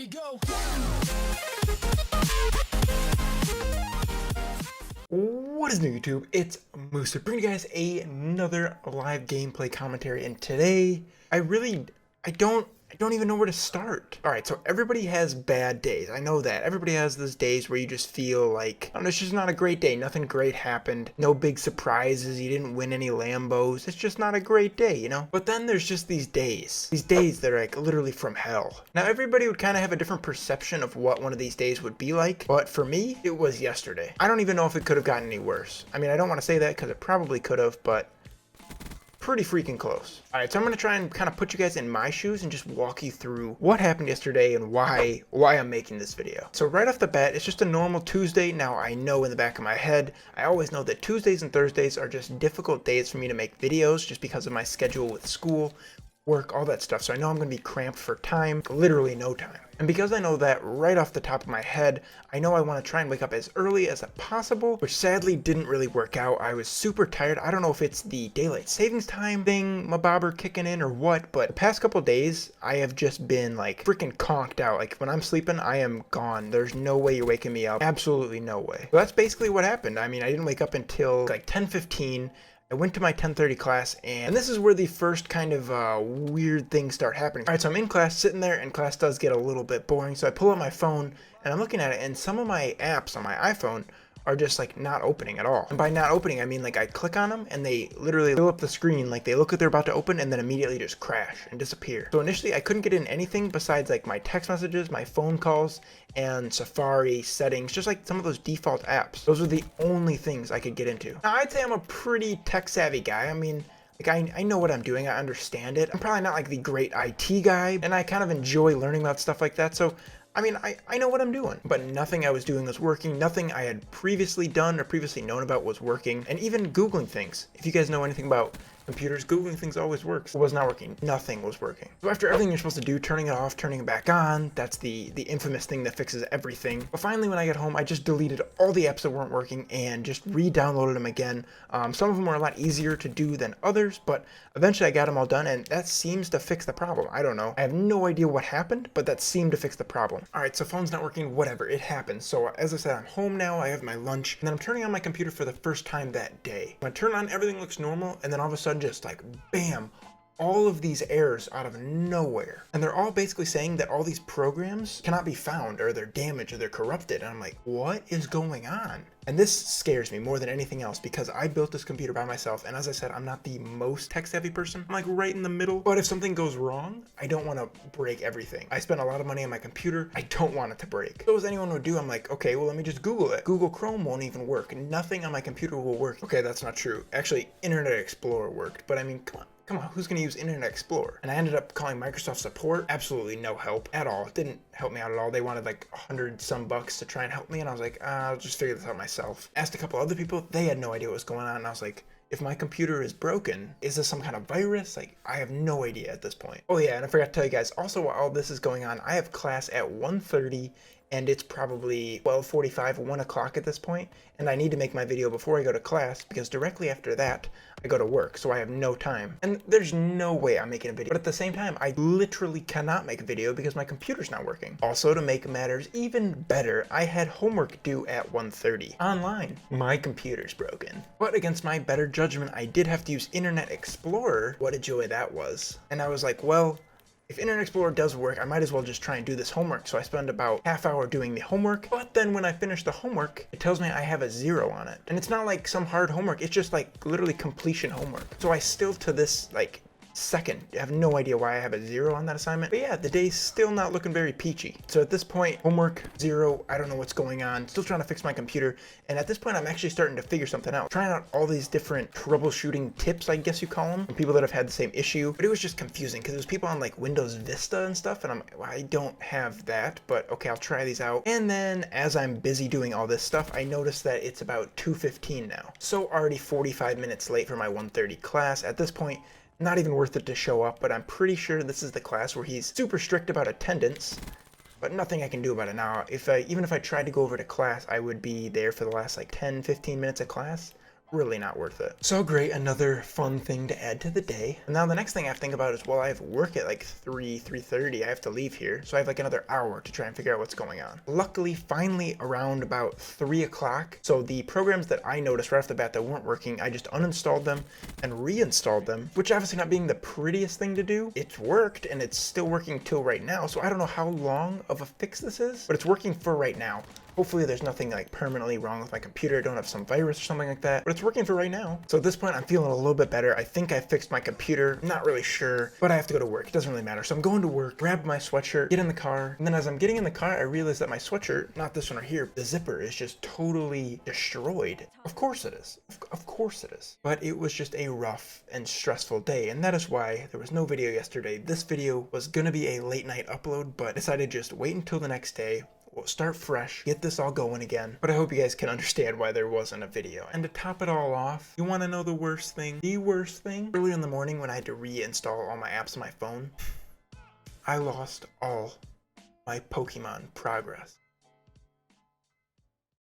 we go. What is new, YouTube? It's Moosie bringing you guys another live gameplay commentary, and today I don't even know where to start. Alright, so everybody has bad days. I know that. Everybody has those days where you just feel like, I don't know, it's just not a great day. Nothing great happened. No big surprises. You didn't win any Lambos. It's just not a great day, you know? But then there's just these days. These days that are like literally from hell. Now everybody would kind of have a different perception of what one of these days would be like, but for me, it was yesterday. I don't even know if it could have gotten any worse. I mean, I don't want to say that because it probably could have, but pretty freaking close. Alright, so I'm going to try and kind of put you guys in my shoes and just walk you through what happened yesterday and why I'm making this video. So right off the bat, it's just a normal Tuesday. Now I know in the back of my head, I always know that Tuesdays and Thursdays are just difficult days for me to make videos just because of my schedule with school, work, all that stuff. So I know I'm going to be cramped for time, literally no time. And because I know that right off the top of my head, I know I want to try and wake up as early as possible, which sadly didn't really work out. I was super tired. I don't know if it's the daylight savings time thing, my bobber kicking in or what, but the past couple days, I have just been like freaking conked out. Like when I'm sleeping, I am gone. There's no way you're waking me up. Absolutely no way. So that's basically what happened. I mean, I didn't wake up until like 10:15. I went to my 10:30 class, and this is where the first kind of weird things start happening. All right, so I'm in class, sitting there, and class does get a little bit boring, so I pull out my phone, and I'm looking at it, and some of my apps on my iPhone are just like not opening at all. And by not opening, I mean like I click on them and they literally fill up the screen, like they look like they're about to open and then immediately just crash and disappear. So initially I couldn't get in anything besides like my text messages, my phone calls, and Safari settings, just like some of those default apps. Those are the only things I could get into. Now I'd say I'm a pretty tech savvy guy. I mean, like I know what I'm doing, I understand it. I'm probably not like the great IT guy, and I kind of enjoy learning about stuff like that, so I mean, I know what I'm doing, but nothing I was doing was working. Nothing I had previously done or previously known about was working. And even Googling things. If you guys know anything about computers, Googling things always works. It was not working. Nothing was working. So after everything you're supposed to do, turning it off, turning it back on, that's the infamous thing that fixes everything. But finally, when I get home, I just deleted all the apps that weren't working and just re-downloaded them again. Some of them were a lot easier to do than others, but eventually I got them all done, and that seems to fix the problem. I don't know. I have no idea what happened, but that seemed to fix the problem. All right, so phone's not working, whatever, it happens. So as I said, I'm home now, I have my lunch, and then I'm turning on my computer for the first time that day. When I turn on, everything looks normal, and then all of a sudden just like bam, all of these errors out of nowhere. And they're all basically saying that all these programs cannot be found, or they're damaged, or they're corrupted. And I'm like, what is going on? And this scares me more than anything else because I built this computer by myself. And as I said, I'm not the most tech savvy person. I'm like right in the middle. But if something goes wrong, I don't want to break everything. I spent a lot of money on my computer. I don't want it to break. So as anyone would do, I'm like, okay, well, let me just Google it. Google Chrome won't even work. Nothing on my computer will work. Okay, that's not true. Actually, Internet Explorer worked. But I mean, come on. Come on, who's going to use Internet Explorer? And I ended up calling Microsoft support. Absolutely no help at all. It didn't help me out at all. They wanted like $100 to try and help me. And I was like, I'll just figure this out myself. Asked a couple other people. They had no idea what was going on. And I was like, if my computer is broken, is this some kind of virus? Like, I have no idea at this point. Oh yeah, and I forgot to tell you guys, also while all this is going on, I have class at 1:30. And it's probably 12:45, 1 o'clock at this point, and I need to make my video before I go to class because directly after that, I go to work, so I have no time. And there's no way I'm making a video. But at the same time, I literally cannot make a video because my computer's not working. Also, to make matters even better, I had homework due at 1:30 online. My computer's broken. But against my better judgment, I did have to use Internet Explorer. What a joy that was. And I was like, well, if Internet Explorer does work, I might as well just try and do this homework. So I spend about half hour doing the homework, but then when I finish the homework, it tells me I have a 0 on it. And it's not like some hard homework, it's just like literally completion homework. So I still to this like second I have no idea why I have a 0 on that assignment. But yeah, the day's still not looking very peachy. So at this point, homework 0, I don't know what's going on, still trying to fix my computer. And at this point, I'm actually starting to figure something out. Trying out all these different troubleshooting tips, I guess you call them, from people that have had the same issue. But it was just confusing because there's people on like Windows Vista and stuff. And I'm like, well, I don't have that, but okay, I'll try these out. And then as I'm busy doing all this stuff, I noticed that it's about 2:15 now. So already 45 minutes late for my 1:30 class. At this point, not even worth it to show up, but I'm pretty sure this is the class where he's super strict about attendance, but nothing I can do about it now. Even if I tried to go over to class, I would be there for the last like 10-15 minutes of class, really not worth it. So great, another fun thing to add to the day. And now the next thing I have to think about is, well, I have work at like 3:30. I have to leave here. So I have like another hour to try and figure out what's going on. Luckily, finally around about 3 o'clock. So the programs that I noticed right off the bat that weren't working, I just uninstalled them and reinstalled them, which obviously not being the prettiest thing to do. It's worked and it's still working till right now. So I don't know how long of a fix this is, but it's working for right now. Hopefully there's nothing like permanently wrong with my computer. I don't have some virus or something like that, but it's working for right now. So at this point, I'm feeling a little bit better. I think I fixed my computer. I'm not really sure, but I have to go to work. It doesn't really matter. So I'm going to work, grab my sweatshirt, get in the car. And then as I'm getting in the car, I realize that my sweatshirt, not this one right here, the zipper is just totally destroyed. Of course it is. Of course it is. But it was just a rough and stressful day. And that is why there was no video yesterday. This video was going to be a late night upload, but decided to just wait until the next day. We'll start fresh, get this all going again. But I hope you guys can understand why there wasn't a video. And to top it all off, you want to know the worst thing? The worst thing? Early in the morning when I had to reinstall all my apps on my phone, I lost all my Pokemon progress.